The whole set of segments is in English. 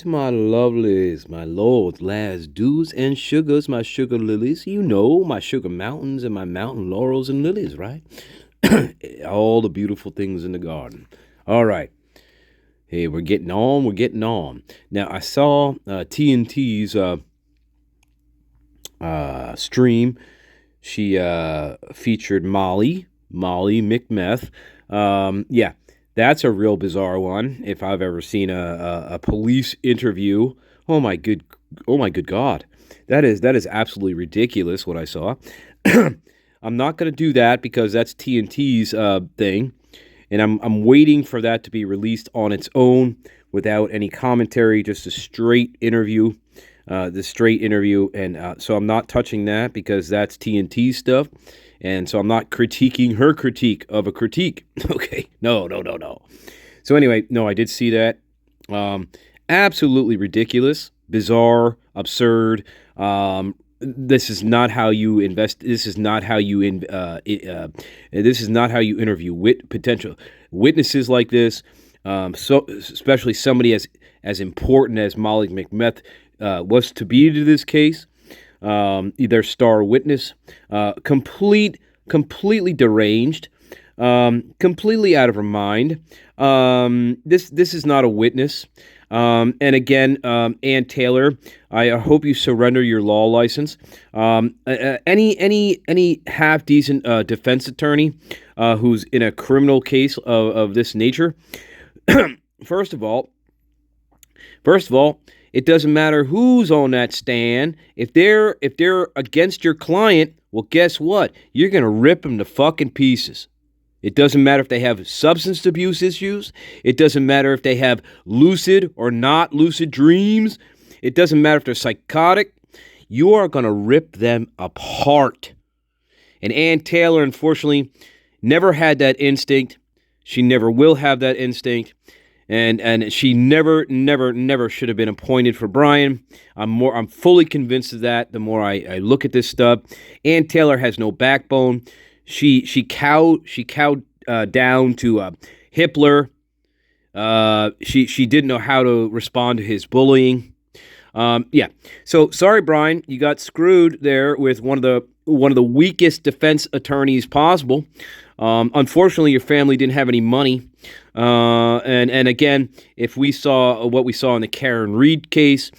my lovelies, my lords, lads, dudes, and sugars, my sugar lilies. You know, my sugar mountains and my mountain laurels and lilies, right? All the beautiful things in the garden. All right. Hey, we're getting on. Now, I saw TNT's stream. She featured Molly McMeth. Yeah, that's a real bizarre one. If I've ever seen a police interview, oh my good God, that is absolutely ridiculous what I saw. I'm not gonna do that because that's TNT's thing, and I'm waiting for that to be released on its own without any commentary, just a straight interview. And so I'm not touching that because that's TNT stuff, and so I'm not critiquing her critique of a critique. Okay, no. So anyway, no, I did see that. Absolutely ridiculous, bizarre, absurd. This is not how you invest. This is not how you this is not how you interview potential witnesses like this. So especially somebody as important as Molly McMeth was to be to this case, their star witness, completely deranged, completely out of her mind. This is not a witness. And again, Ann Taylor, I hope you surrender your law license. Any half decent defense attorney who's in a criminal case of this nature, first of all, it doesn't matter who's on that stand. If they're against your client, well, guess what? You're gonna rip them to fucking pieces. It doesn't matter if they have substance abuse issues. It doesn't matter if they have lucid or not lucid dreams. It doesn't matter if they're psychotic. You are gonna rip them apart. And Ann Taylor, unfortunately, never had that instinct. She never will have that instinct. And she never should have been appointed for Brian. I'm fully convinced of that. The more I look at this stuff, Ann Taylor has no backbone. She cowed down to Hitler. She didn't know how to respond to his bullying. Yeah. So sorry, Brian, you got screwed there with one of the weakest defense attorneys possible. Unfortunately, your family didn't have any money. And again, if we saw what we saw in the Karen Reed case,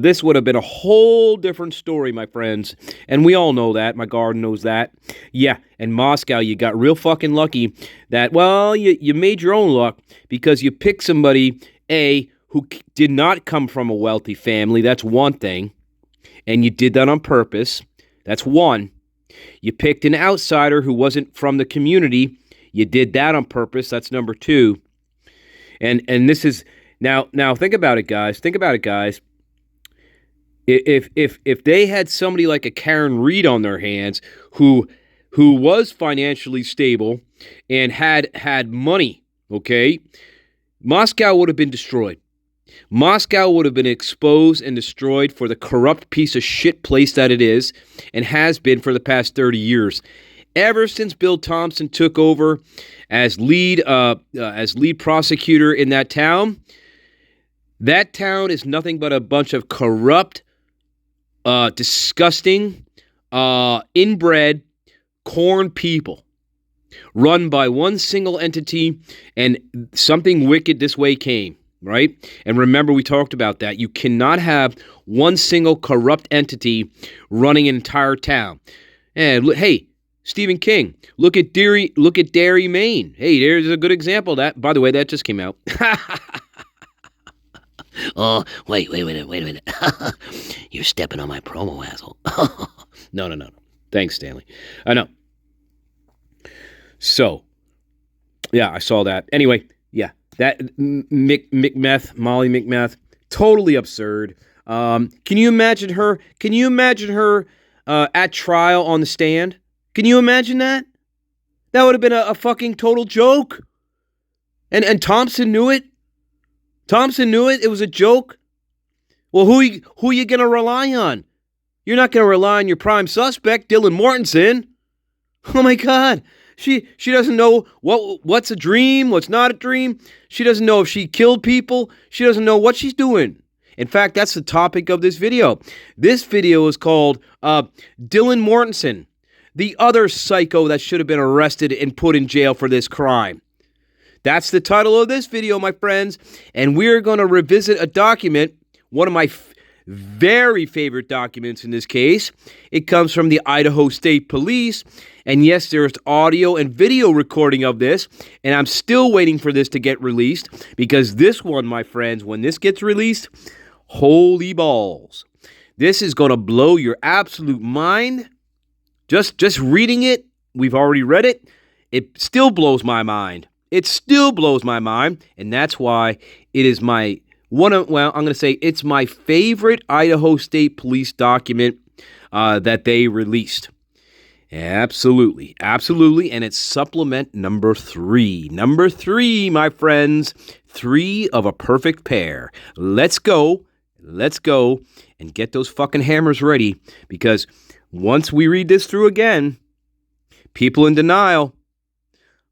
this would have been a whole different story, my friends. And we all know that. My garden knows that. Yeah, in Moscow, you got real fucking lucky that, well, you made your own luck because you picked somebody, who did not come from a wealthy family. That's one thing. And you did that on purpose. That's one. You picked an outsider who wasn't from the community. You did that on purpose. That's number two. And this is now think about it, guys. If they had somebody like a Karen Reed on their hands who was financially stable and had money, okay, Moscow would have been destroyed. Moscow would have been exposed and destroyed for the corrupt piece of shit place that it is and has been for the past 30 years. Ever since Bill Thompson took over as lead prosecutor in that town is nothing but a bunch of corrupt, disgusting, inbred, corn people run by one single entity, and something wicked this way came. Right? And remember, we talked about that. You cannot have one single corrupt entity running an entire town. And hey, Stephen King, look at Derry, Maine. Hey, there's a good example of that. By the way, that just came out. Oh, wait a minute. You're stepping on my promo, asshole. No. Thanks, Stanley. I know. So, yeah, I saw that. Anyway, yeah. That Molly McMeth, totally absurd. Can you imagine her? At trial on the stand? Can you imagine that? That would have been a fucking total joke. And Thompson knew it. It was a joke. Well, who you gonna rely on? You're not gonna rely on your prime suspect, Dylan Mortensen. Oh my God. She doesn't know what's a dream, what's not a dream. She doesn't know if she killed people. She doesn't know what she's doing. In fact, that's the topic of this video. This video is called Dylan Mortensen, the other psycho that should have been arrested and put in jail for this crime. That's the title of this video, my friends. And we're going to revisit a document, one of my very favorite documents in this case. It comes from the Idaho State Police. And yes, there's audio and video recording of this. And I'm still waiting for this to get released. Because this one, my friends, when this gets released, holy balls. This is going to blow your absolute mind. Just reading it, we've already read it. It still blows my mind. It still blows my mind, and that's why it is my I'm going to say it's my favorite Idaho State Police document that they released. Absolutely, and it's supplement number 3. Number 3, my friends, 3 of a perfect pair. Let's go, and get those fucking hammers ready, because once we read this through again, people in denial,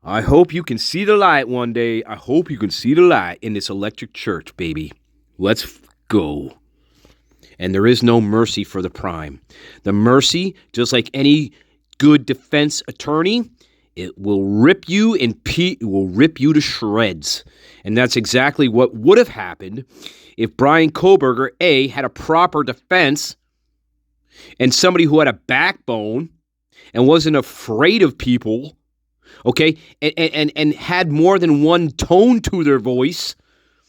I hope you can see the light one day. I hope you can see the light in this electric church, baby. Let's go. And there is no mercy for the prime. The mercy, just like any good defense attorney, it will rip you to shreds. And that's exactly what would have happened if Bryan Kohberger, A, had a proper defense and somebody who had a backbone and wasn't afraid of people. Okay, and had more than one tone to their voice,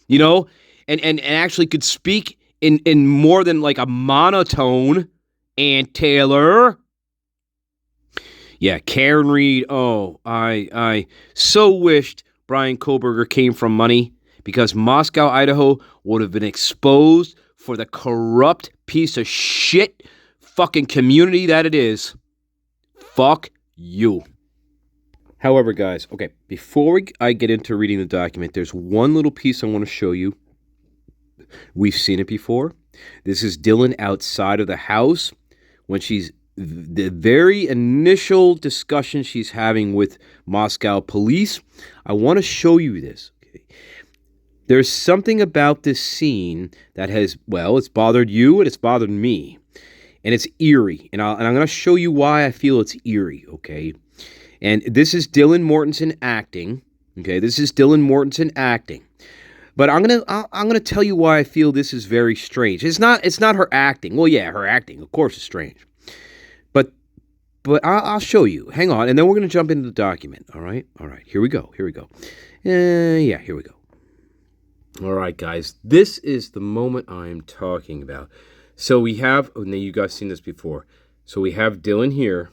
and actually could speak in more than like a monotone. And Taylor, yeah, Karen Reed. Oh, I so wished Bryan Kohberger came from money, because Moscow, Idaho would have been exposed for the corrupt piece of shit fucking community that it is. Fuck you. However, guys, okay, before I get into reading the document, there's one little piece I want to show you. We've seen it before. This is Dylan outside of the house when the very initial discussion she's having with Moscow police. I want to show you this. Okay? There's something about this scene that it's bothered you and it's bothered me. And it's eerie. And I'm going to show you why I feel it's eerie, okay? And this is Dylan Mortensen acting. Okay, this is Dylan Mortensen acting. But I'm gonna tell you why I feel this is very strange. It's not her acting. Well, yeah, her acting, of course, is strange. But I'll show you. Hang on, and then we're gonna jump into the document. All right. Here we go. Here we go. All right, guys. This is the moment I'm talking about. So we have. Oh, now you guys seen this before. So we have Dylan here.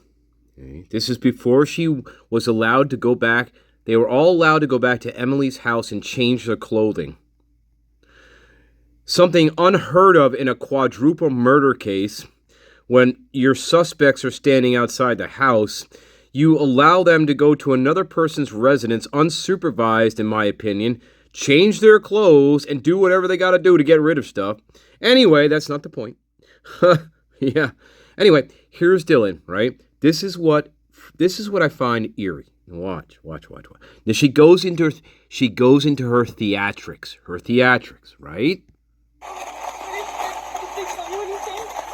Okay. This is before she was allowed to go back. They were all allowed to go back to Emily's house and change their clothing. Something unheard of in a quadruple murder case. When your suspects are standing outside the house, you allow them to go to another person's residence unsupervised, in my opinion, change their clothes, and do whatever they got to do to get rid of stuff. Anyway, that's not the point. Yeah. Anyway, here's Dylan, right? This is what I find eerie. Watch. Now she goes into her theatrics, right?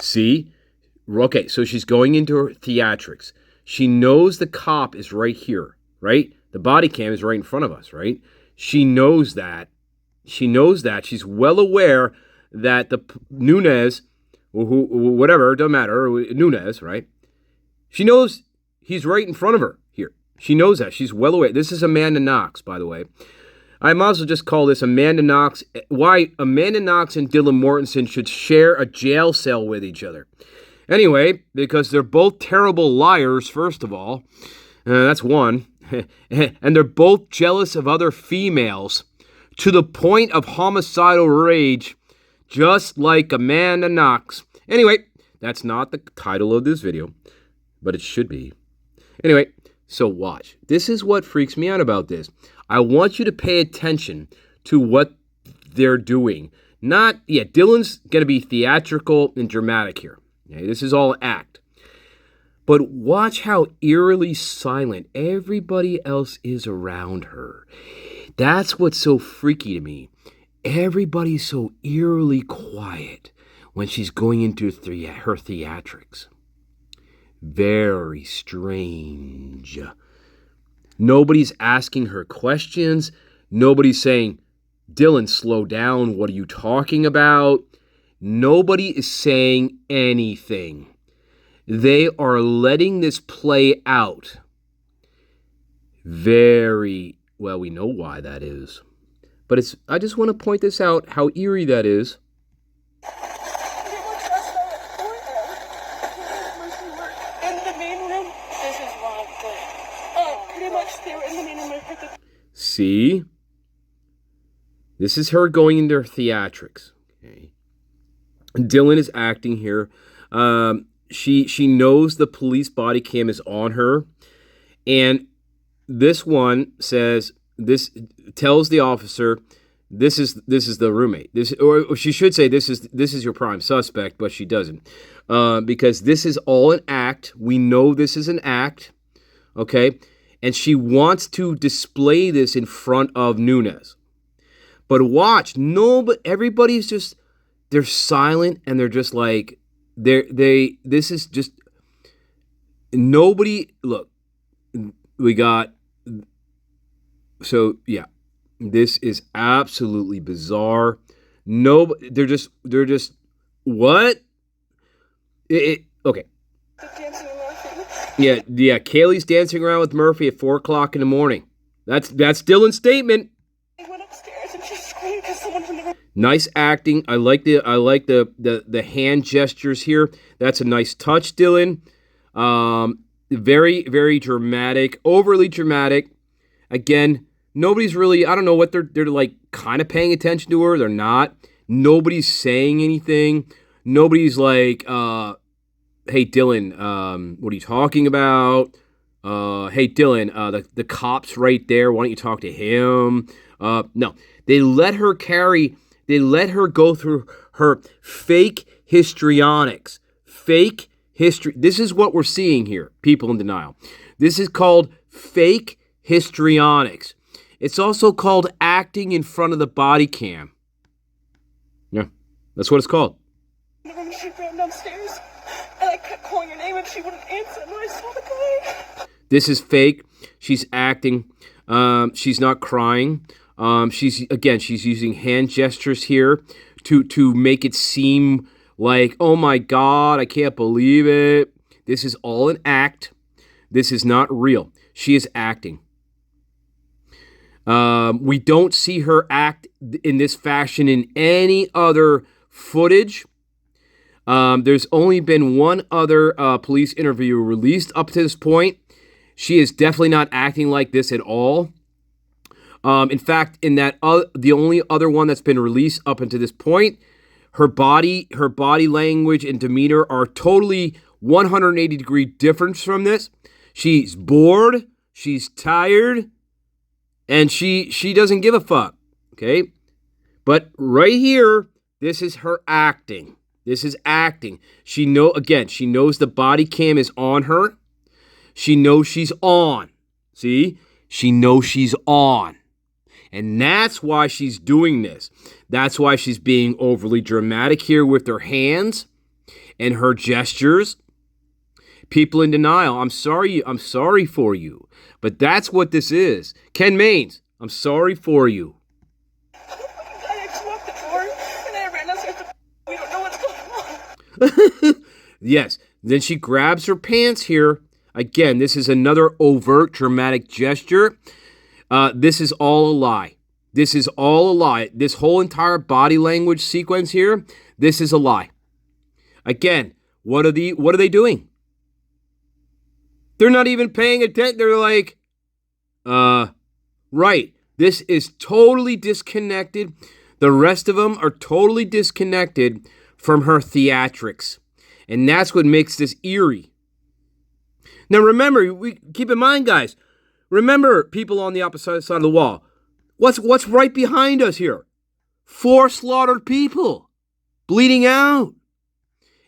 See? Okay, so she's going into her theatrics. She knows the cop is right here, right? The body cam is right in front of us, right? She knows that. She's well aware that the Nunez, or whatever, it doesn't matter, Nunez, right? She knows he's right in front of her here. She knows that. She's well aware. This is Amanda Knox, by the way. I might as well just call this Amanda Knox. Why Amanda Knox and Dylan Mortensen should share a jail cell with each other. Anyway, because they're both terrible liars, first of all. That's one. And they're both jealous of other females to the point of homicidal rage, just like Amanda Knox. Anyway, that's not the title of this video, but it should be. Anyway, so watch. This is what freaks me out about this. I want you to pay attention to what they're doing. Dylan's going to be theatrical and dramatic here. Okay, this is all act. But watch how eerily silent everybody else is around her. That's what's so freaky to me. Everybody's so eerily quiet when she's going into her theatrics. Very strange. Nobody's asking her questions. Nobody's saying, Dylan, slow down. What are you talking about? Nobody is saying anything. They are letting this play out. Very well, we know why that is. But I just want to point this out, how eerie that is. See? This is her going into her theatrics. Okay. Dylan is acting here. She knows the police body cam is on her. And this one tells the officer, this is the roommate. Or she should say this is your prime suspect, but she doesn't. Because this is all an act. We know this is an act. Okay? And she wants to display this in front of Nunes. But watch, everybody's just, they're silent and they're just like, this is just, nobody, look, we got, so yeah, this is absolutely bizarre. No, they're just, what? Okay. Yeah, Kaylee's dancing around with Murphy at 4 o'clock in the morning. That's Dylan's statement. I went upstairs and she screamed because someone from the... Nice acting. I like the hand gestures here. That's a nice touch, Dylan. Very, very dramatic, overly dramatic. Again, nobody's really, I don't know what they're like kind of paying attention to her. They're not. Nobody's saying anything. Nobody's like, hey, Dylan, what are you talking about? Hey, Dylan, the cop's right there. Why don't you talk to him? No, they let her go through her fake histrionics. Fake history. This is what we're seeing here, people in denial. This is called fake histrionics. It's also called acting in front of the body cam. Yeah, that's what it's called. She ran downstairs and I kept calling her name and she wouldn't answer when I saw the guy. This is fake. She's acting. She's not crying. She's using hand gestures here to make it seem like, oh my God, I can't believe it. This is all an act. This is not real. She is acting. We don't see her act in this fashion in any other footage. There's only been one other police interview released up to this point. She is definitely not acting like this at all. In fact, in that the only other one that's been released up until this point, her body language and demeanor are totally 180-degree difference from this. She's bored, she's tired, and she doesn't give a fuck. Okay? But right here, this is her acting. This is acting. She knows the body cam is on her. She knows she's on. See? She knows she's on. And that's why she's doing this. That's why she's being overly dramatic here with her hands and her gestures. People in denial, I'm sorry for you. But that's what this is. Ken Maines, I'm sorry for you. I just walked the door and I ran downstairs. We don't know what's going on. Yes. Then she grabs her pants here. Again, this is another overt dramatic gesture. This is all a lie. This is all a lie. This whole entire body language sequence here, this is a lie. Again, what are they doing? They're not even paying attention. They're like, right. This is totally disconnected. The rest of them are totally disconnected from her theatrics. And that's what makes this eerie. Now remember, keep in mind, guys, remember people on the opposite side of the wall. What's right behind us here? 4 slaughtered people bleeding out.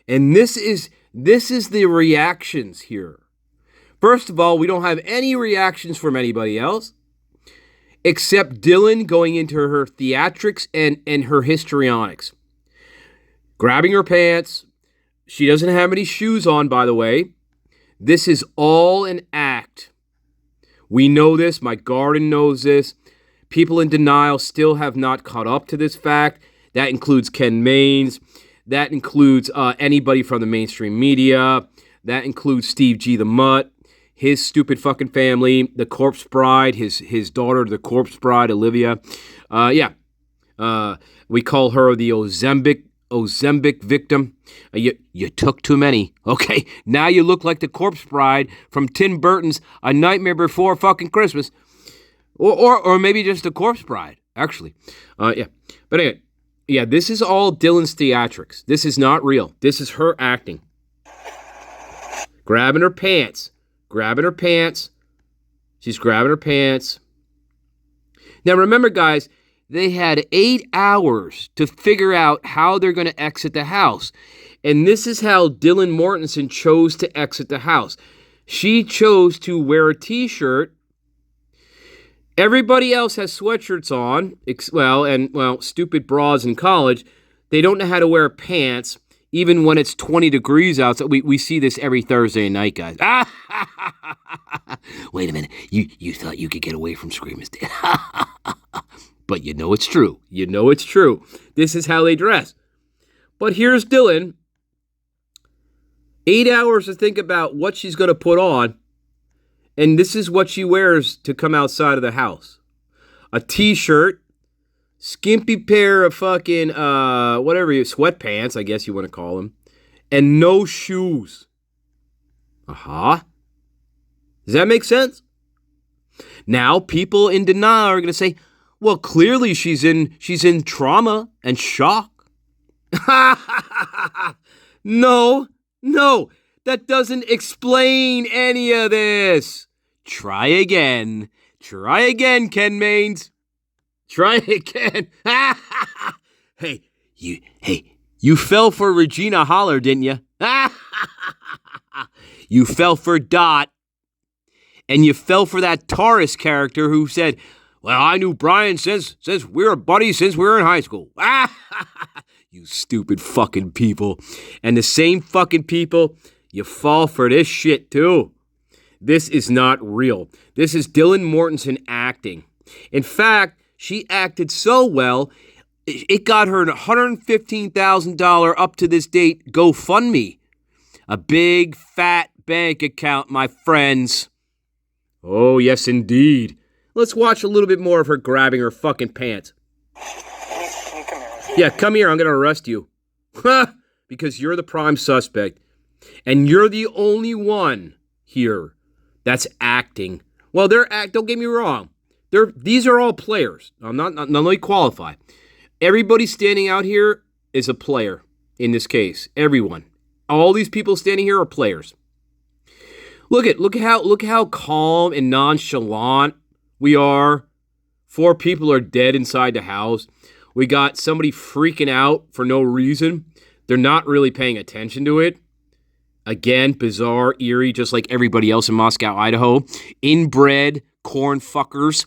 And this is the reactions here. First of all, we don't have any reactions from anybody else. except Dylan going into her theatrics and her histrionics. Grabbing her pants. She doesn't have any shoes on, by the way. This is all an act. We know this. My garden knows this. People in denial still have not caught up to this fact. That includes Ken Maines. That includes anybody from the mainstream media. That includes Steve G. the Mutt, his stupid fucking family, the Corpse Bride, his daughter, the Corpse Bride, Olivia. We call her the Ozembic victim. You took too many. Okay, now you look like the Corpse Bride from Tim Burton's A Nightmare Before Fucking Christmas. Or maybe just the Corpse Bride, actually. But anyway, this is all Dylan's theatrics. This is not real. This is her acting. Grabbing her pants. She's grabbing her pants. Now remember, guys, they had 8 hours to figure out how they're going to exit the house. And this is how Dylan Mortensen chose to exit the house. She chose to wear a t-shirt. Everybody else has sweatshirts on, stupid bras in college. They don't know how to wear pants, even when it's 20 degrees outside. We see this every Thursday night, guys. Wait a minute. You thought you could get away from screamers, did? But you know it's true. This is how they dress. But here's Dylan. 8 hours to think about what she's going to put on. And this is what she wears to come outside of the house. A t-shirt, skimpy pair of fucking, sweatpants, I guess you want to call them, and no shoes. Does that make sense? Now, people in denial are going to say, well, clearly she's in trauma and shock. No, that doesn't explain any of this. Try again, Ken Maines. Try again. Hey, you fell for Regina Holler, didn't you? You fell for Dot. And you fell for that Taurus character who said, well, I knew Brian since we were buddies since we were in high school. You stupid fucking people. And the same fucking people, you fall for this shit too. This is not real. This is Dylan Mortensen acting. In fact, she acted so well, it got her a $115,000 up to this date GoFundMe. A big, fat bank account, my friends. Oh, yes, indeed. Let's watch a little bit more of her grabbing her fucking pants. Can you come here? Yeah, come here. I'm going to arrest you. Because you're the prime suspect. And you're the only one here that's acting. Well, don't get me wrong. These are all players. Let me qualify. Everybody standing out here is a player in this case. Everyone. All these people standing here are players. Look how calm and nonchalant we are. 4 people are dead inside the house. We got somebody freaking out for no reason. They're not really paying attention to it. Again, bizarre, eerie, just like everybody else in Moscow, Idaho. Inbred corn fuckers.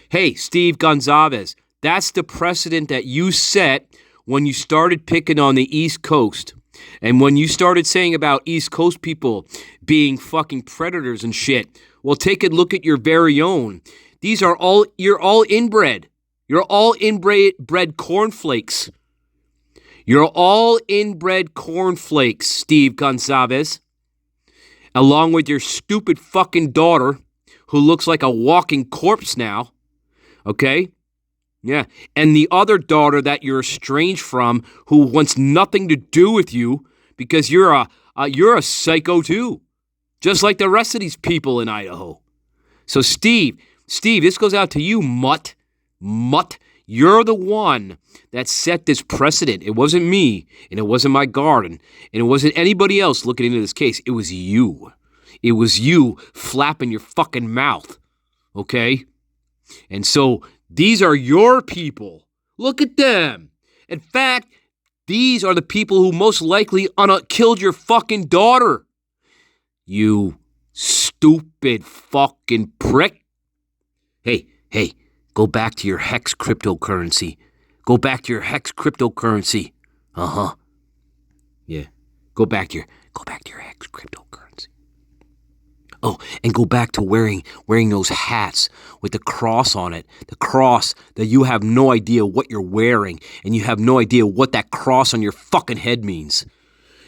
Hey, Steve Gonzalez, that's the precedent that you set when you started picking on the East Coast. And when you started saying about East Coast people being fucking predators and shit. Well, take a look at your very own. You're all inbred. You're all inbred cornflakes. You're all inbred cornflakes, Steve Gonzalez. Along with your stupid fucking daughter, who looks like a walking corpse now. Okay? Yeah. And the other daughter that you're estranged from, who wants nothing to do with you because you're a psycho too. Just like the rest of these people in Idaho. So Steve, this goes out to you, mutt. You're the one that set this precedent. It wasn't me, and it wasn't my garden, and it wasn't anybody else looking into this case. It was you. It was you flapping your fucking mouth, okay? And so these are your people. Look at them. In fact, these are the people who most likely killed your fucking daughter. You stupid fucking prick. Hey, Go back to your hex cryptocurrency. Go back to your hex cryptocurrency. Uh-huh. Yeah. Go back to your hex cryptocurrency. Oh, and go back to wearing those hats with the cross on it. The cross that you have no idea what you're wearing, and you have no idea what that cross on your fucking head means.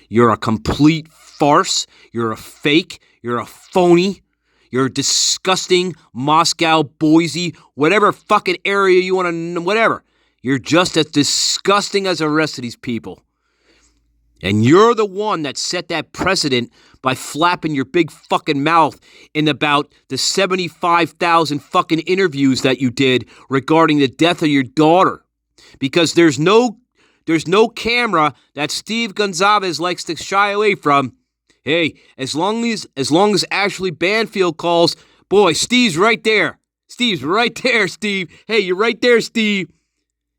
You're a complete farce. You're a fake. You're a phony. You're a disgusting Moscow, Boise, whatever fucking area you want to, whatever. You're just as disgusting as the rest of these people. And you're the one that set that precedent by flapping your big fucking mouth in about the 75,000 fucking interviews that you did regarding the death of your daughter. Because there's no camera that Steve Gonzalez likes to shy away from. Hey, as long as Ashley Banfield calls, boy, Steve's right there. Steve's right there, Steve. Hey, you're right there, Steve.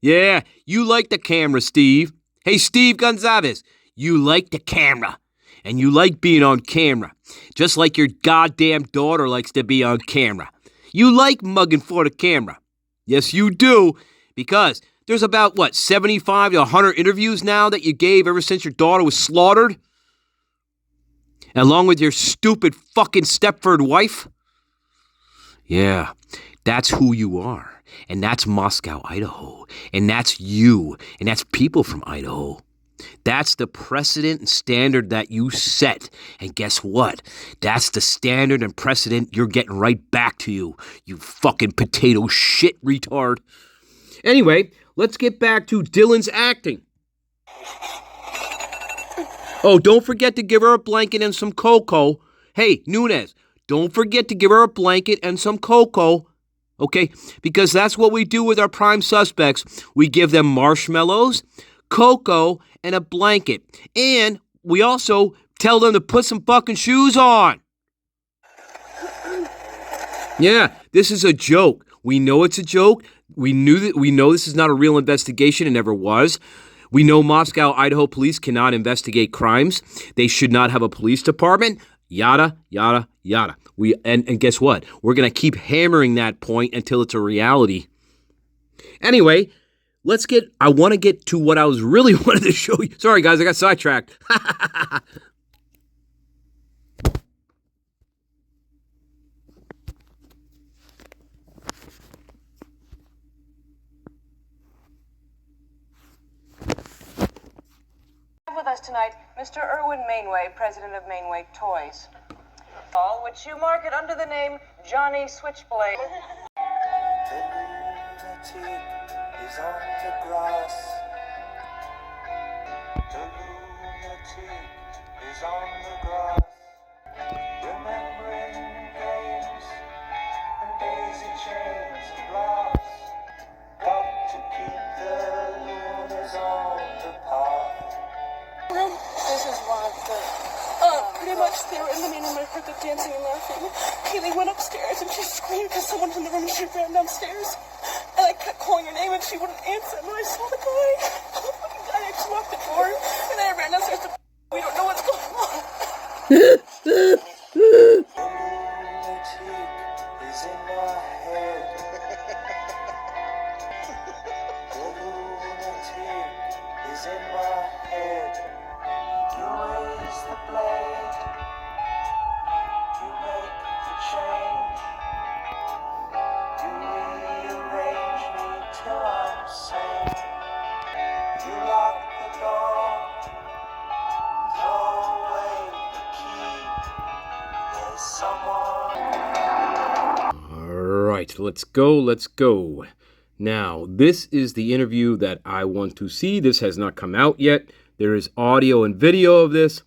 Yeah, you like the camera, Steve. Hey, Steve Gonzalez, you like the camera. And you like being on camera. Just like your goddamn daughter likes to be on camera. You like mugging for the camera. Yes, you do. Because there's about, 75 to 100 interviews now that you gave ever since your daughter was slaughtered? Along with your stupid fucking Stepford wife? Yeah, that's who you are. And that's Moscow, Idaho. And that's you. And that's people from Idaho. That's the precedent and standard that you set. And guess what? That's the standard and precedent you're getting right back to you. You fucking potato shit retard. Anyway, let's get back to Dylan's acting. Oh, don't forget to give her a blanket and some cocoa. Hey, Nunez, don't forget to give her a blanket and some cocoa. Okay? Because that's what we do with our prime suspects. We give them marshmallows, cocoa, and a blanket. And we also tell them to put some fucking shoes on. Yeah, this is a joke. We know it's a joke. We know this is not a real investigation. It never was. We know Moscow, Idaho police cannot investigate crimes. They should not have a police department. Yada, yada, yada. And guess what? We're going to keep hammering that point until it's a reality. Anyway, I want to get to what I was really wanted to show you. Sorry, guys, I got sidetracked. With us tonight, Mr. Erwin Mainway, president of Mainway Toys, which you market under the name Johnny Switchblade. The lunatic is on the grass. The lunatic is on the grass. Remembering games and daisy chains and glass. Got to keep the lunas on the path. This is one of the... pretty much they were in the main room. I heard them dancing and laughing. Kaylee went upstairs and she screamed because someone from the room, she ran downstairs. And I kept calling her name and she wouldn't answer. And I saw the guy. I actually locked the door and I ran downstairs to... We don't know what's going on. The lunatic is in my head. The lunatic is in my head. You raise the blade, you make the change, you rearrange me till I'm sane. You lock the door, throw away the key. There's someone. All right, let's go. Now, this is the interview that I want to see. This has not come out yet. There is audio and video of this.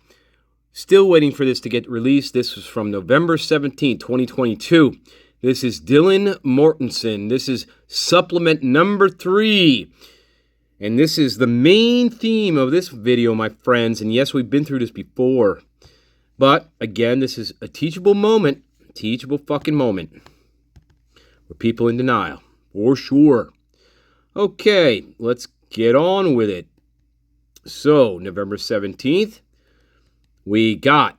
Still waiting for this to get released. This was from November 17, 2022. This is Dylan Mortensen. This is supplement number 3. And this is the main theme of this video, my friends. And yes, we've been through this before. But, again, this is a teachable moment. Teachable fucking moment. For people in denial. For sure. Okay, let's get on with it. So, November 17th, we got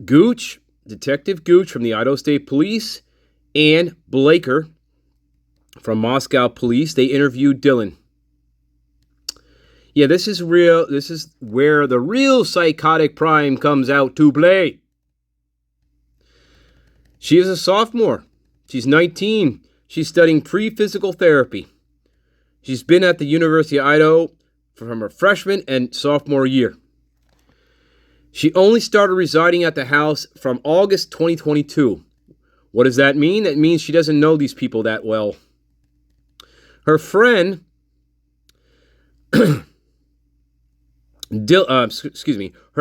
Gooch, Detective Gooch from the Idaho State Police, and Blaker from Moscow police. They interviewed Dylan. Yeah, this is real. This is where the real psychotic prime comes out to play. She is a sophomore. She's 19. She's studying pre-physical therapy. She's been at the University of Idaho from her freshman and sophomore year. She only started residing at the house from August 2022. What does that mean? That means she doesn't know these people that well. Her friend, her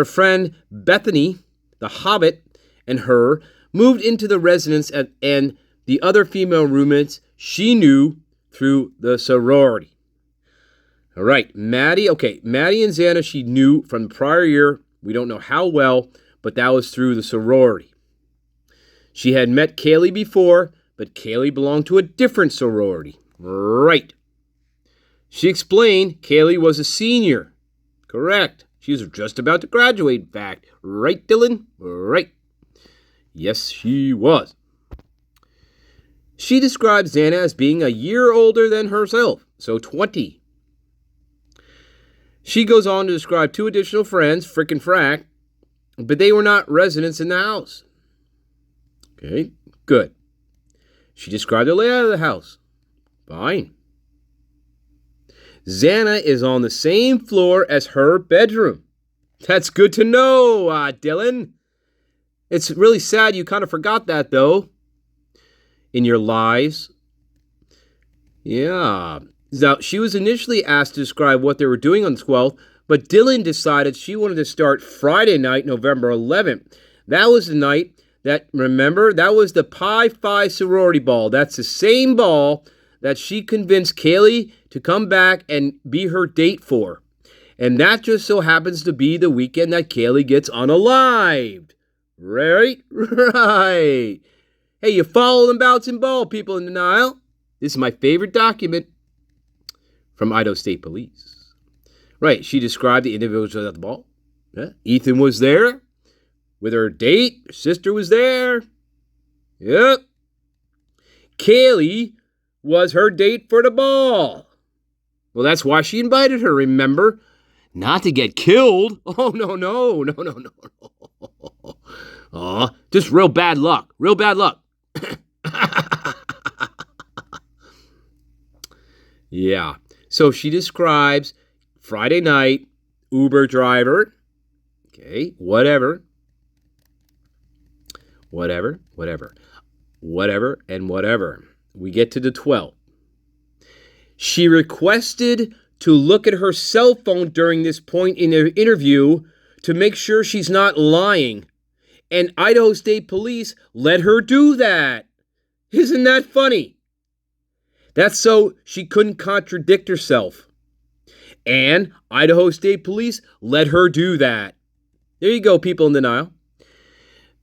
friend Bethany, the Hobbit, and her moved into the residence and the other female roommates she knew through the sorority. All right, Maddie and Xana she knew from the prior year. We don't know how well, but that was through the sorority. She had met Kaylee before, but Kaylee belonged to a different sorority. Right. She explained Kaylee was a senior. Correct. She was just about to graduate, in fact. Right, Dylan? Right. Yes, she was. She described Xana as being a year older than herself, so 20. She goes on to describe two additional friends, Frick and Frack, but they were not residents in the house. Okay, good. She described the layout of the house. Fine. Xana is on the same floor as her bedroom. That's good to know, Dylan. It's really sad you kind of forgot that, though, in your lies. Yeah. Now, she was initially asked to describe what they were doing on the 12th, but Dylan decided she wanted to start Friday night, November 11th. That was the night that was the Pi Phi sorority ball. That's the same ball that she convinced Kaylee to come back and be her date for. And that just so happens to be the weekend that Kaylee gets unalived. Right? Right. Hey, you follow them bouncing ball, people in denial? This is my favorite document from Idaho State Police. Right, she described the individuals at the ball. Yeah. Ethan was there with her date. Her sister was there. Yep. Kaylee was her date for the ball. Well, that's why she invited her, remember? Not to get killed. Oh, no. Aw, just real bad luck. Real bad luck. Yeah. So she describes Friday night, Uber driver. Okay, whatever, and whatever. We get to the 12th. She requested to look at her cell phone during this point in the interview to make sure she's not lying. And Idaho State Police let her do that. Isn't that funny? That's so she couldn't contradict herself. And Idaho State Police let her do that. There you go, people in denial.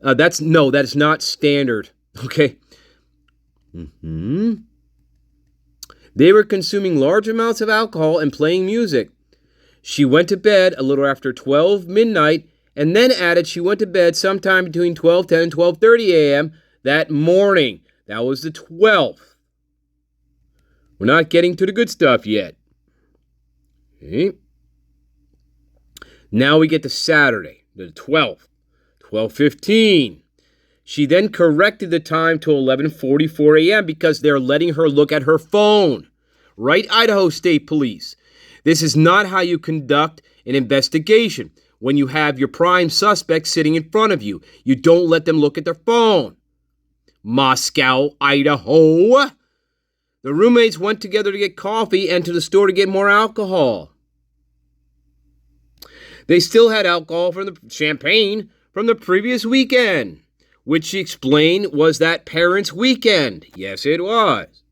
That is not standard. Okay. They were consuming large amounts of alcohol and playing music. She went to bed a little after 12 midnight and then added she went to bed sometime between 12:10 and 12:30 a.m. that morning. That was the 12th. We're not getting to the good stuff yet. Okay. Now we get to Saturday, the 12th, 12:15. She then corrected the time to 11:44 a.m. because they're letting her look at her phone. Right, Idaho State Police? This is not how you conduct an investigation. When you have your prime suspect sitting in front of you, you don't let them look at their phone. Moscow, Idaho. The roommates went together to get coffee and to the store to get more alcohol. They still had alcohol from the champagne from the previous weekend, which she explained was that parents' weekend. Yes, it was.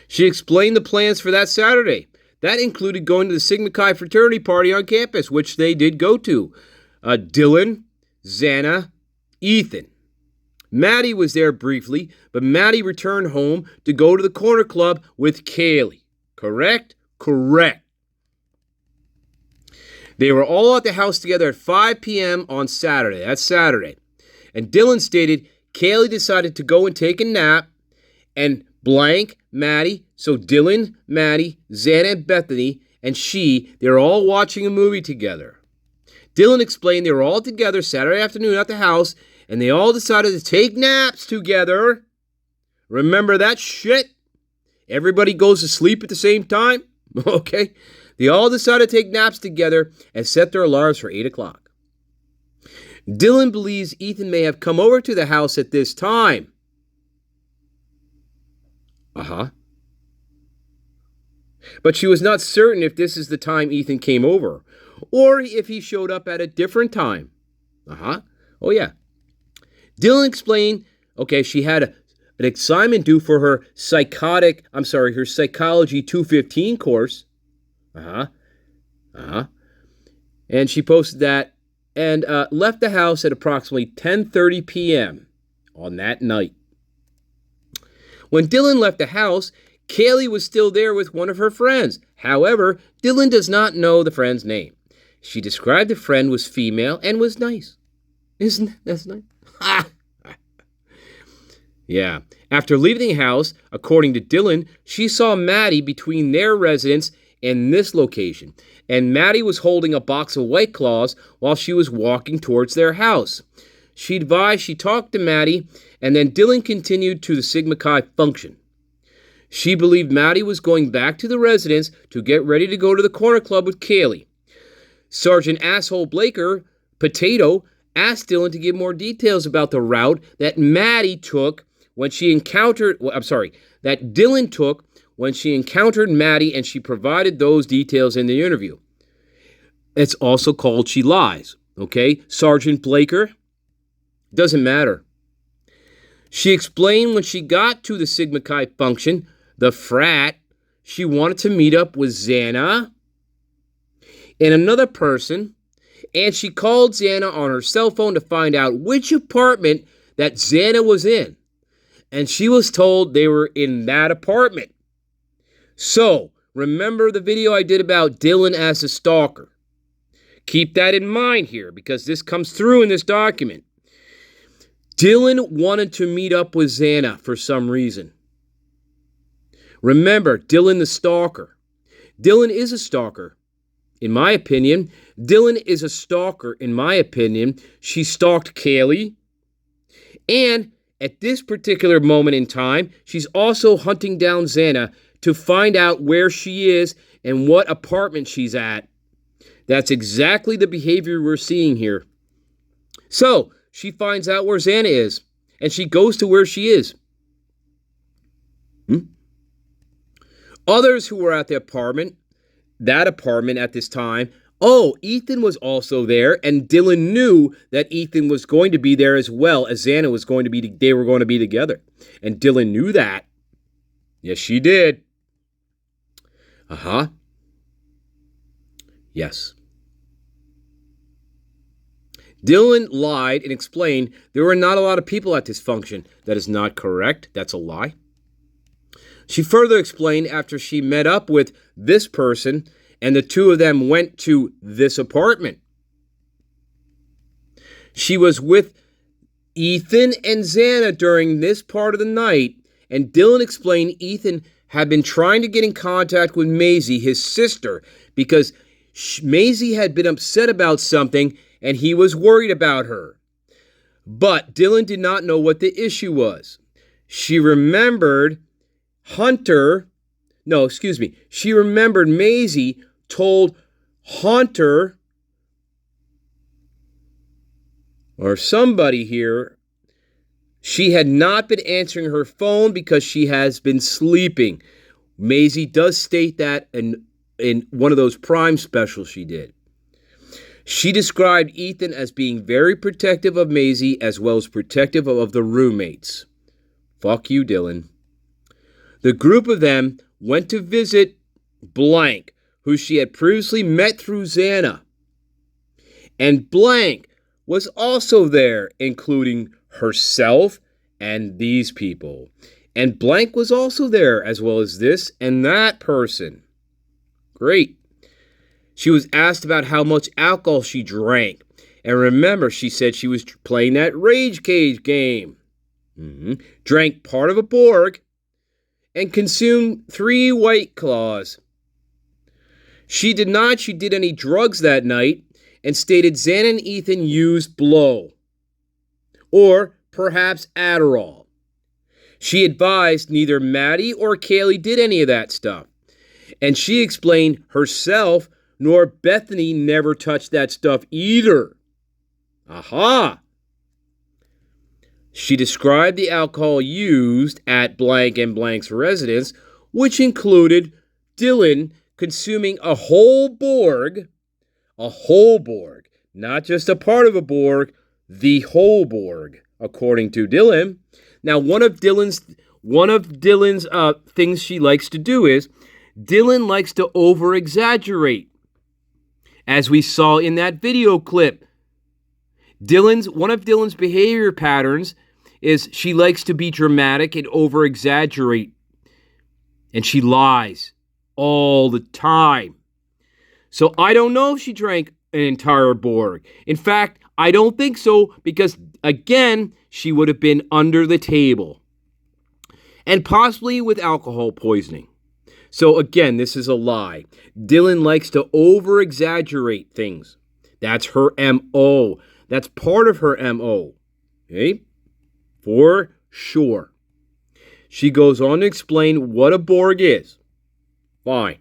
She explained the plans for that Saturday. That included going to the Sigma Chi fraternity party on campus, which they did go to. Dylan, Xana, Ethan. Maddie was there briefly, but Maddie returned home to go to the corner club with Kaylee. Correct? Correct. They were all at the house together at 5 p.m. on Saturday. That's Saturday. And Dylan stated Kaylee decided to go and take a nap, and Blank, Maddie, so Dylan, Maddie, Xana, and Bethany, and they're all watching a movie together. Dylan explained they were all together Saturday afternoon at the house, and they all decided to take naps together. Remember that shit? Everybody goes to sleep at the same time? Okay. They all decided to take naps together and set their alarms for 8 o'clock. Dylan believes Ethan may have come over to the house at this time. But she was not certain if this is the time Ethan came over, or if he showed up at a different time. Oh, yeah. Dylan explained, she had an assignment due for her Psychology 215 course. And she posted that and left the house at approximately 10:30 p.m. on that night. When Dylan left the house, Kaylee was still there with one of her friends. However, Dylan does not know the friend's name. She described the friend was female and was nice. Isn't that nice? Yeah. After leaving the house, according to Dylan, she saw Maddie between their residence and this location. And Maddie was holding a box of White Claws while she was walking towards their house. She advised she talked to Maddie, and then Dylan continued to the Sigma Chi function. She believed Maddie was going back to the residence to get ready to go to the corner club with Kaylee. Sergeant Asshole Blaker, Potato, asked Dylan to give more details about the route that Maddie took when she encountered, that Dylan took when she encountered Maddie, and she provided those details in the interview. It's also called She Lies, okay? Sergeant Blaker, doesn't matter. She explained when she got to the Sigma Chi function, the frat, she wanted to meet up with Xana and another person, and she called Xana on her cell phone to find out which apartment that Xana was in. And she was told they were in that apartment. So, remember the video I did about Dylan as a stalker. Keep that in mind here, because this comes through in this document. Dylan wanted to meet up with Xana for some reason. Remember, Dylan the stalker. Dylan is a stalker, in my opinion. Dylan is a stalker, in my opinion. She stalked Kaylee. And at this particular moment in time, she's also hunting down Xana to find out where she is and what apartment she's at. That's exactly the behavior we're seeing here. So, she finds out where Xana is, and she goes to where she is. Others who were at the apartment, at this time, Ethan was also there, and Dylan knew that Ethan was going to be there as well, as Xana was going to be, they were going to be together. And Dylan knew that. Yes, she did. Yes. Dylan lied and explained there were not a lot of people at this function. That is not correct. That's a lie. She further explained after she met up with this person and the two of them went to this apartment. She was with Ethan and Xana during this part of the night, and Dylan explained Ethan had been trying to get in contact with Maisie, his sister, because Maisie had been upset about something and he was worried about her. But Dylan did not know what the issue was. She remembered She remembered Maisie told Hunter, or somebody here, she had not been answering her phone because she has been sleeping. Maisie does state that in one of those Prime specials she did. She described Ethan as being very protective of Maisie as well as protective of the roommates. Fuck you, Dylan. The group of them went to visit Blank, who she had previously met through Xana. And Blank was also there, including herself and these people. And Blank was also there, as well as this and that person. Great. She was asked about how much alcohol she drank. And remember, she said she was playing that Rage Cage game. Drank part of a Borg and consumed 3 White Claws. She denied she did any drugs that night and stated Xan and Ethan used blow, or perhaps Adderall. She advised neither Maddie or Kaylee did any of that stuff, and she explained herself nor Bethany never touched that stuff either. Aha! She described the alcohol used at blank and blank's residence, which included Dylan consuming a whole Borg, not just a part of a Borg, the whole Borg, according to Dylan. Now, one of Dylan's things she likes to do is Dylan likes to over-exaggerate, as we saw in that video clip. One of Dylan's behavior patterns is she likes to be dramatic and over-exaggerate, and she lies all the time. So I don't know if she drank an entire Borg. In fact, I don't think so, because, again, she would have been under the table, and possibly with alcohol poisoning. So, again, this is a lie. Dylan likes to over-exaggerate things. That's her M.O. That's part of her M.O. Okay? For sure. She goes on to explain what a Borg is. Fine.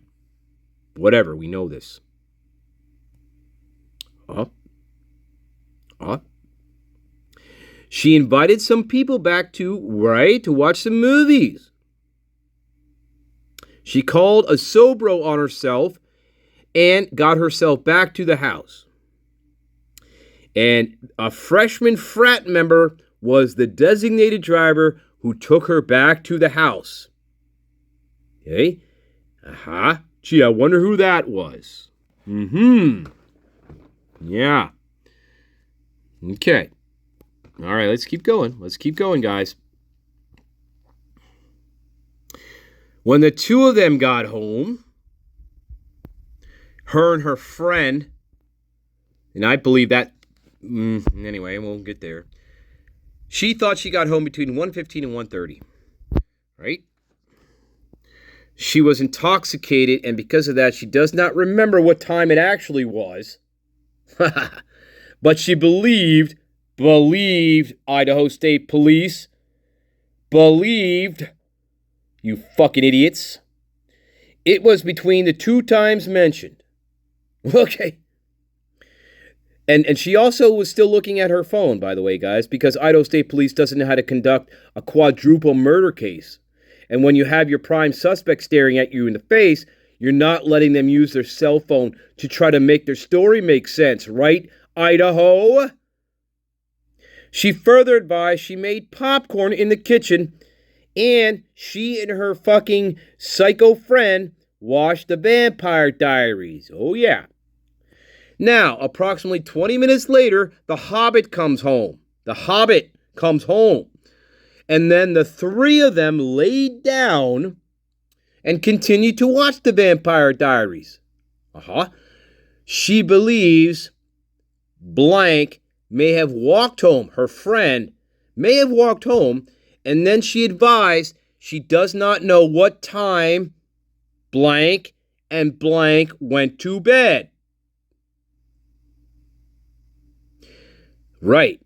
Whatever, we know this. She invited some people back to watch some movies. She called a Sobro on herself and got herself back to the house. And a freshman frat member was the designated driver who took her back to the house. Okay? Gee, I wonder who that was. Yeah. Okay. All right, let's keep going. Let's keep going, guys. When the two of them got home, her and her friend, and I believe that, anyway, we'll get there. She thought she got home between 1:15 and 1:30, right? She was intoxicated, and because of that, she does not remember what time it actually was. But she believed Idaho State Police, you fucking idiots, it was between the 2 times mentioned. Okay. And she also was still looking at her phone, by the way, guys, because Idaho State Police doesn't know how to conduct a quadruple murder case. And when you have your prime suspect staring at you in the face, you're not letting them use their cell phone to try to make their story make sense, right, Idaho? She further advised she made popcorn in the kitchen, and she and her fucking psycho friend watched the Vampire Diaries. Oh, yeah. Now, approximately 20 minutes later, the Hobbit comes home. And then the 3 of them laid down and continued to watch the Vampire Diaries. She believes blank may have walked home. Her friend may have walked home, and then she advised she does not know what time blank and blank went to bed. Right.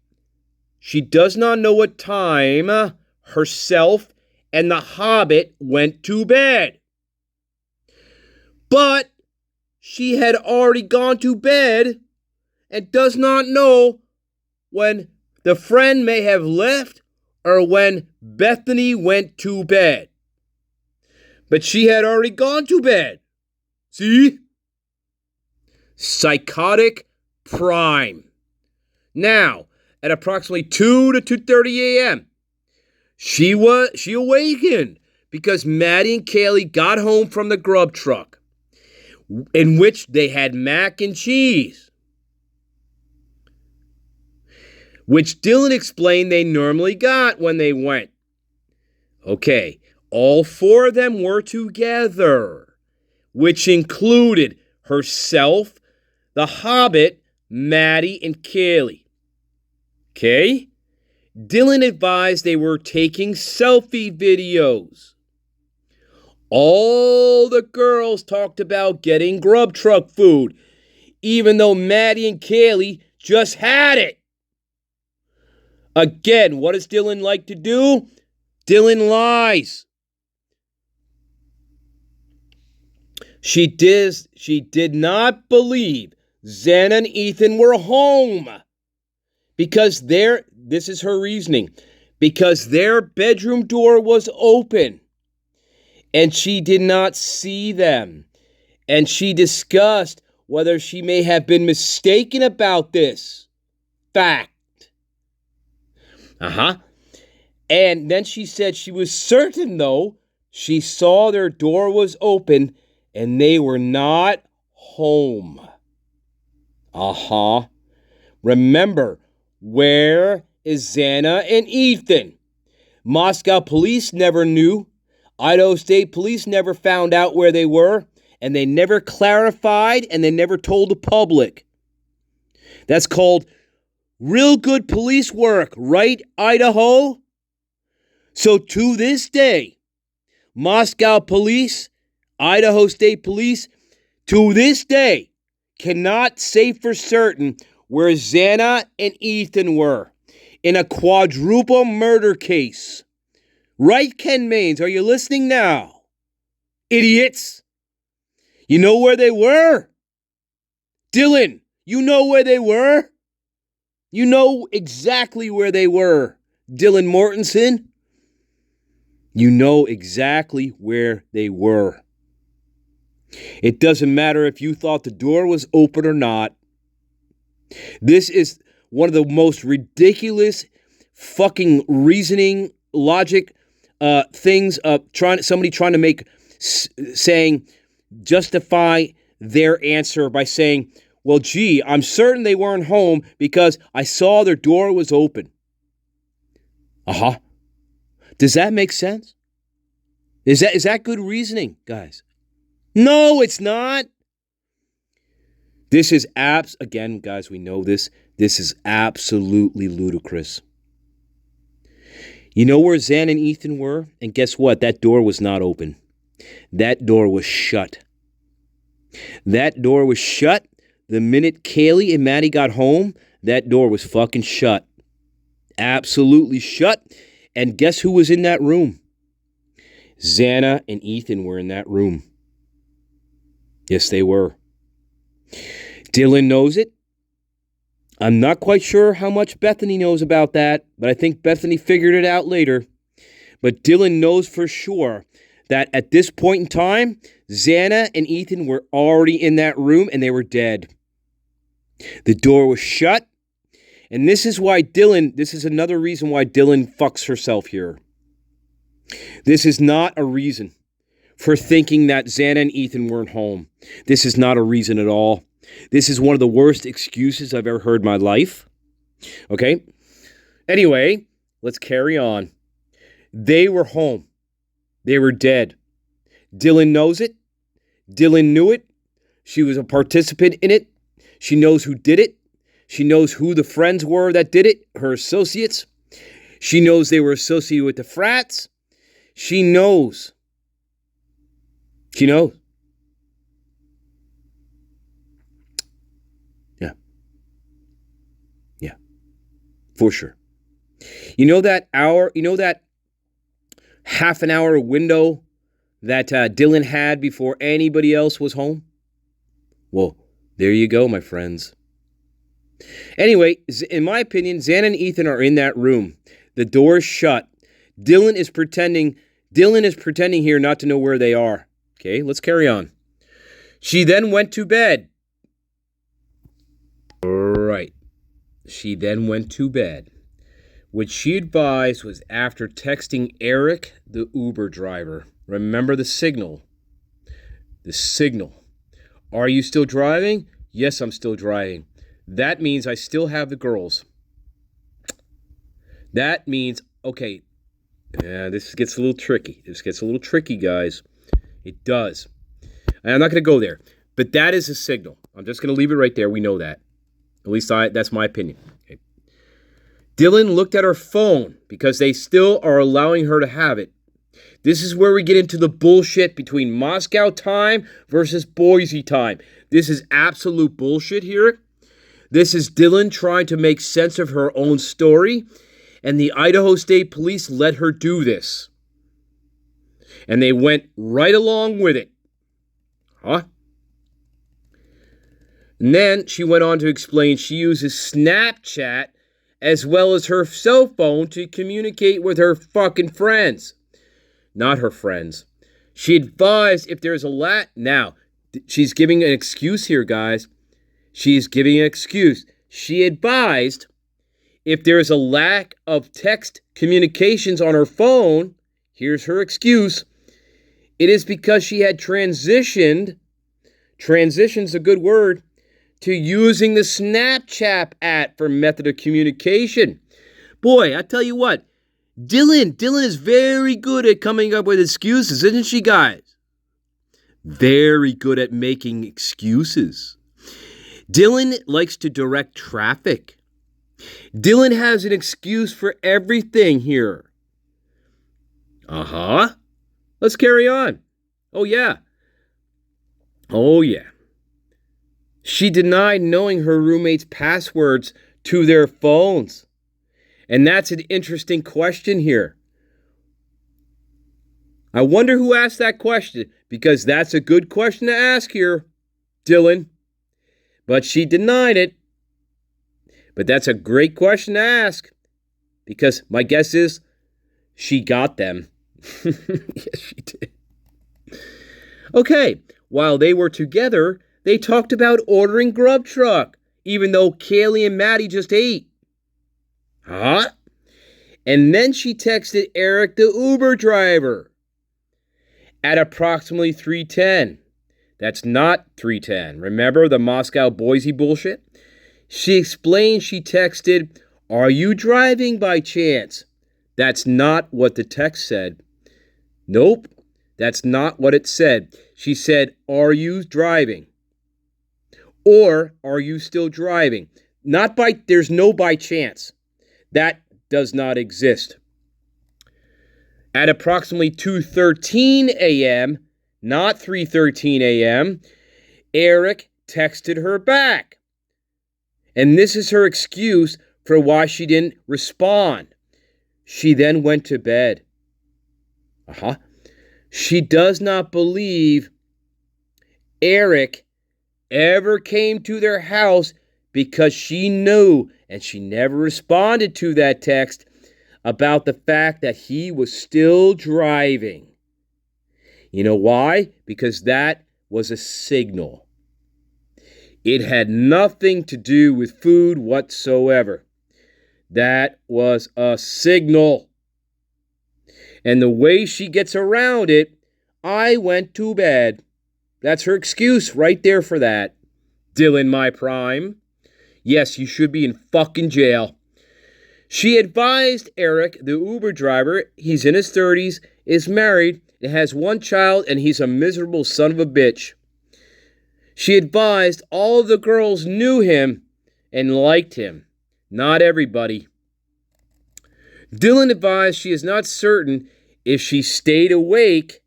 She does not know what time herself and the Hobbit went to bed. But she had already gone to bed and does not know when the friend may have left or when Bethany went to bed. But she had already gone to bed. See? Psychotic prime. Now, at approximately 2 to 2:30 a.m., she awakened because Maddie and Kaylee got home from the grub truck, in which they had mac and cheese, which Dylan explained they normally got when they went. Okay, all 4 of them were together, which included herself, the Hobbit, Maddie, and Kaylee. Okay? Dylan advised they were taking selfie videos. All the girls talked about getting grub truck food, even though Maddie and Kaylee just had it. Again, what does Dylan like to do? Dylan lies. She did not believe Xana and Ethan were home because this is her reasoning, because their bedroom door was open and she did not see them. And she discussed whether she may have been mistaken about this fact. And then she said she was certain, though, she saw their door was open and they were not home. Remember, where is Xana and Ethan? Moscow police never knew. Idaho State Police never found out where they were, and they never clarified, and they never told the public. That's called real good police work, right, Idaho? So to this day, Moscow police, Idaho State Police, to this day, cannot say for certain where Xana and Ethan were in a quadruple murder case. Right, Ken Maines? Are you listening now? Idiots! You know where they were? Dylan, you know where they were? You know exactly where they were, Dylan Mortensen. You know exactly where they were. It doesn't matter if you thought the door was open or not. This is one of the most ridiculous fucking reasoning, logic things of somebody trying to make justify their answer by saying, well, gee, I'm certain they weren't home because I saw their door was open. Does that make sense? Is that good reasoning, guys? No, it's not. This is again, guys, we know this. This is absolutely ludicrous. You know where Xana and Ethan were? And guess what? That door was not open. That door was shut. That door was shut. The minute Kaylee and Maddie got home, that door was fucking shut. Absolutely shut. And guess who was in that room? Xana and Ethan were in that room. Yes, they were. Dylan knows it. I'm not quite sure how much Bethany knows about that, but I think Bethany figured it out later. But Dylan knows for sure that at this point in time, Xana and Ethan were already in that room and they were dead. The door was shut. And this is another reason why Dylan fucks herself here. This is not a reason for thinking that Xana and Ethan weren't home. This is not a reason at all. This is one of the worst excuses I've ever heard in my life. Okay? Anyway, let's carry on. They were home. They were dead. Dylan knows it. Dylan knew it. She was a participant in it. She knows who did it. She knows who the friends were that did it, her associates. She knows they were associated with the frats. She knows. She knows. Yeah, for sure. You know that half an hour window that Dylan had before anybody else was home? Well, there you go, my friends. Anyway, in my opinion, Xana and Ethan are in that room. The door is shut. Dylan is pretending here not to know where they are. Okay, let's carry on. She then went to bed. Right. She then went to bed. What she advised was after texting Eric, the Uber driver. Remember the signal. The signal. Are you still driving? Yes, I'm still driving. That means I still have the girls. That means, okay, this gets a little tricky. This gets a little tricky, guys. It does. And I'm not going to go there. But that is a signal. I'm just going to leave it right there. We know that. At least that's my opinion. Okay. Dylan looked at her phone because they still are allowing her to have it. This is where we get into the bullshit between Moscow time versus Boise time. This is absolute bullshit here. This is Dylan trying to make sense of her own story, and the Idaho State Police let her do this. And they went right along with it. Huh? And then she went on to explain she uses Snapchat as well as her cell phone to communicate with her fucking friends. Not her friends. She advised if there's a Now, she's giving an excuse here, guys. She's giving an excuse. She advised if there's a lack of text communications on her phone, here's her excuse, it is because she had transition's a good word, to using the Snapchat app for method of communication. Boy, I tell you what, Dylan is very good at coming up with excuses, isn't she, guys? Very good at making excuses. Dylan likes to direct traffic. Dylan has an excuse for everything here. Uh-huh. Let's carry on. Oh, yeah. She denied knowing her roommates' passwords to their phones. And that's an interesting question here. I wonder who asked that question, because that's a good question to ask here, Dylan. But she denied it. But that's a great question to ask, because my guess is she got them. Yes, she did. Okay, while they were together, they talked about ordering Grub Truck, even though Kaylee and Maddie just ate. Huh? And then she texted Eric, the Uber driver, at approximately 3:10. That's not 3:10. Remember the Moscow-Boise bullshit? She explained she texted, "Are you driving by chance?" That's not what the text said. Nope, that's not what it said. She said, "Are you driving?" Or, "Are you still driving?" There's no by chance. That does not exist. At approximately 2:13 a.m., not 3:13 a.m., Eric texted her back. And this is her excuse for why she didn't respond. She then went to bed. She does not believe Eric ever came to their house because she knew, and she never responded to that text, about the fact that he was still driving. You know why? Because that was a signal. It had nothing to do with food whatsoever. That was a signal. And the way she gets around it, I went to bed. That's her excuse right there for that. Dylan, my prime. Yes, you should be in fucking jail. She advised Eric, the Uber driver, he's in his 30s, is married, and has one child, and he's a miserable son of a bitch. She advised all of the girls knew him and liked him. Not everybody. Dylan advised she is not certain if she stayed awake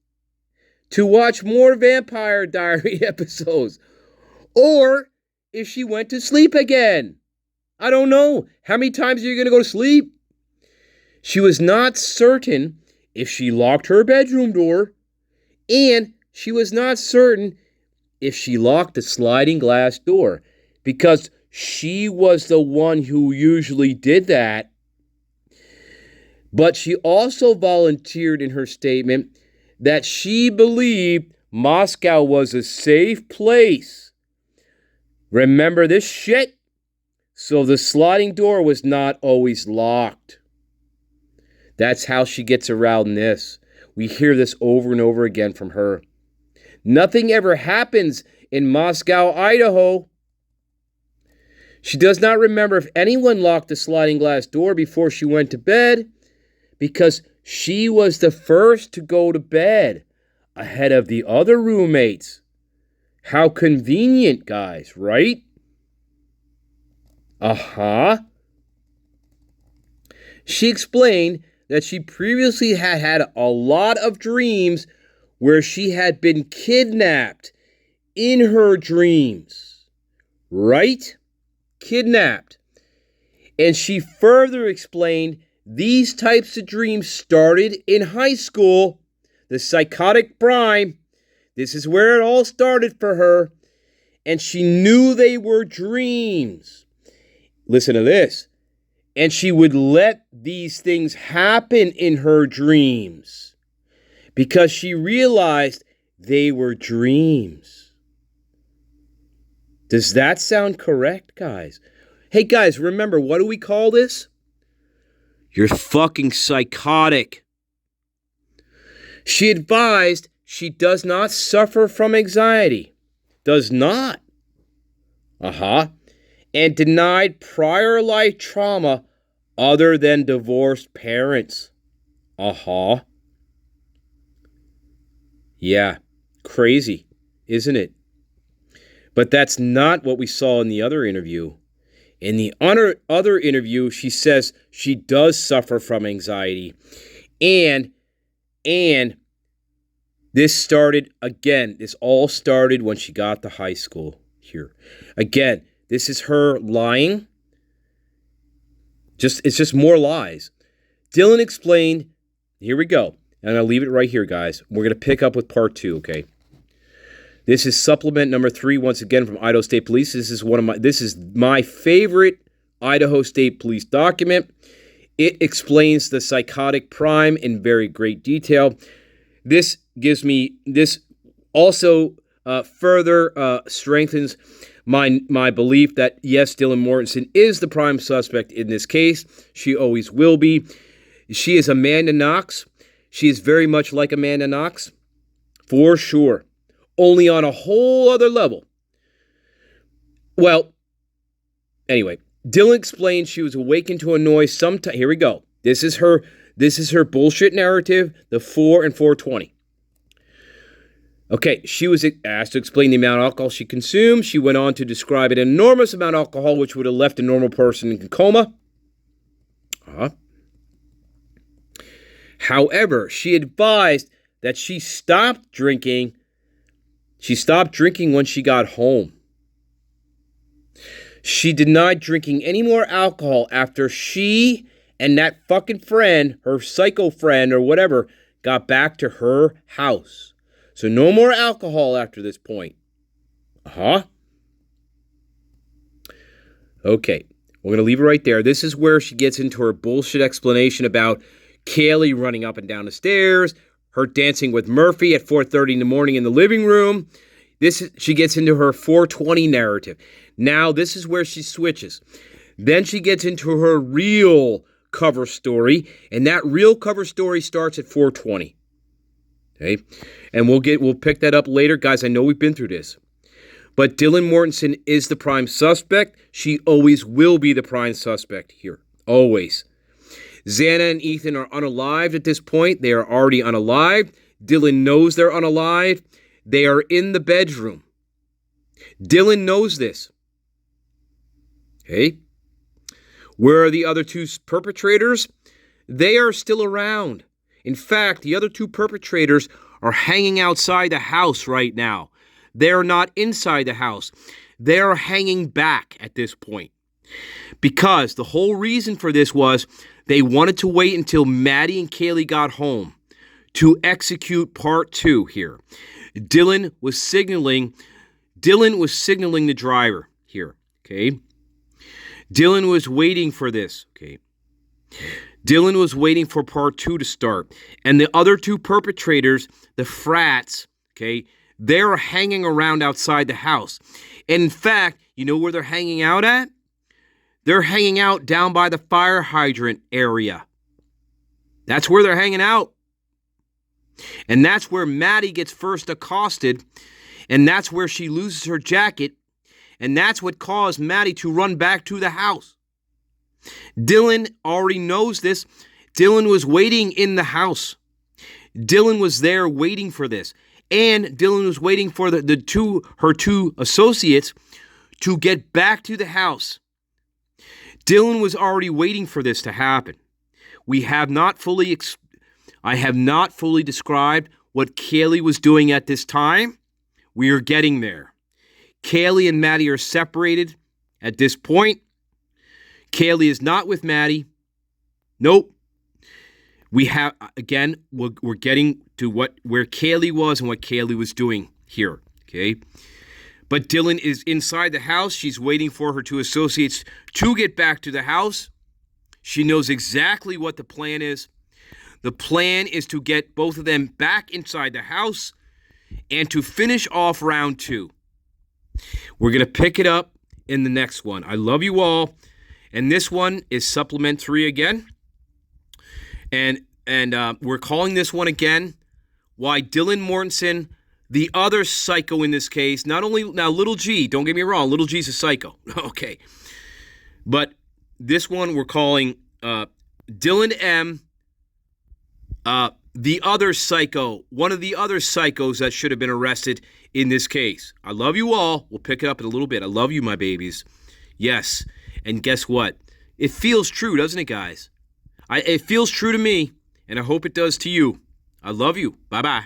to watch more Vampire Diary episodes, or if she went to sleep again. I don't know. How many times are you going to go to sleep? She was not certain if she locked her bedroom door, and she was not certain if she locked the sliding glass door, because she was the one who usually did that. But she also volunteered in her statement that she believed Moscow was a safe place. Remember this shit? So the sliding door was not always locked. That's how she gets around this. We hear this over and over again from her. Nothing ever happens in Moscow, Idaho. She does not remember if anyone locked the sliding glass door before she went to bed, because she was the first to go to bed ahead of the other roommates. How convenient, guys, right? She explained that she previously had a lot of dreams where she had been kidnapped in her dreams. Right? Kidnapped. And she further explained these types of dreams started in high school. The psychotic prime. This is where it all started for her. And she knew they were dreams. Listen to this. And she would let these things happen in her dreams because she realized they were dreams. Does that sound correct, guys? Hey, guys, remember, what do we call this? You're fucking psychotic. She advised she does not suffer from anxiety. Does not. And denied prior life trauma other than divorced parents. Yeah, crazy, isn't it? But that's not what we saw in the other interview. In the other interview, she says she does suffer from anxiety. And this all started when she got to high school here. Again, this is her lying. It's just more lies. Dylan explained, here we go. And I'll leave it right here, guys. We're going to pick up with part 2, okay? This is supplement number 3, once again, from Idaho State Police. This is my favorite Idaho State Police document. It explains the psychotic prime in very great detail. This also further strengthens my belief that, yes, Dylan Mortensen is the prime suspect in this case. She always will be. She is Amanda Knox. She is very much like Amanda Knox, for sure. Only on a whole other level. Well, anyway, Dylan explained she was awakened to a noise sometime. Here we go. This is her bullshit narrative, the 4 and 420. Okay, she was asked to explain the amount of alcohol she consumed. She went on to describe an enormous amount of alcohol, which would have left a normal person in coma. However, she advised that she stopped drinking. She stopped drinking when she got home. She denied drinking any more alcohol after she and that fucking friend, her psycho friend or whatever, got back to her house. So no more alcohol after this point. Okay, we're going to leave it right there. This is where she gets into her bullshit explanation about Kaylee running up and down the stairs, her dancing with Murphy at 4:30 in the morning in the living room. She gets into her 420 narrative. Now, this is where she switches. Then she gets into her real cover story, and that real cover story starts at 420. Okay? And we'll pick that up later. Guys, I know we've been through this. But Dylan Mortensen is the prime suspect. She always will be the prime suspect here. Always. Xana and Ethan are unalived at this point. They are already unalived. Dylan knows they're unalived. They are in the bedroom. Dylan knows this. Okay? Where are the other two perpetrators? They are still around. In fact, the other two perpetrators are hanging outside the house right now. They are not inside the house. They are hanging back at this point. Because the whole reason for this was they wanted to wait until Maddie and Kaylee got home to execute part 2 here. Dylan was signaling the driver here, okay? Dylan was waiting for this, okay? Dylan was waiting for part 2 to start. And the other two perpetrators, the frats, okay, they're hanging around outside the house. And in fact, you know where they're hanging out at? They're hanging out down by the fire hydrant area. That's where they're hanging out. And that's where Maddie gets first accosted. And that's where she loses her jacket. And that's what caused Maddie to run back to the house. Dylan already knows this. Dylan was waiting in the house. Dylan was there waiting for this. And Dylan was waiting for her two associates to get back to the house. Dylan was already waiting for this to happen. we have not fully I have not fully described what Kaylee was doing at this time. We are getting there. Kaylee and Maddie are separated at this point. Kaylee is not with Maddie. Nope. We have, again, we're getting to where Kaylee was and what Kaylee was doing here, okay? But Dylan is inside the house. She's waiting for her two associates to get back to the house. She knows exactly what the plan is. The plan is to get both of them back inside the house and to finish off round 2. We're going to pick it up in the next one. I love you all. And this one is Supplement 3 again. And we're calling this one again, Why Dylan Mortensen, the other psycho in this case, not only, now little G, don't get me wrong, little G's a psycho. Okay. But this one we're calling Dylan M., the other psycho, one of the other psychos that should have been arrested in this case. I love you all. We'll pick it up in a little bit. I love you, my babies. Yes. And guess what? It feels true, doesn't it, guys? It feels true to me, and I hope it does to you. I love you. Bye-bye.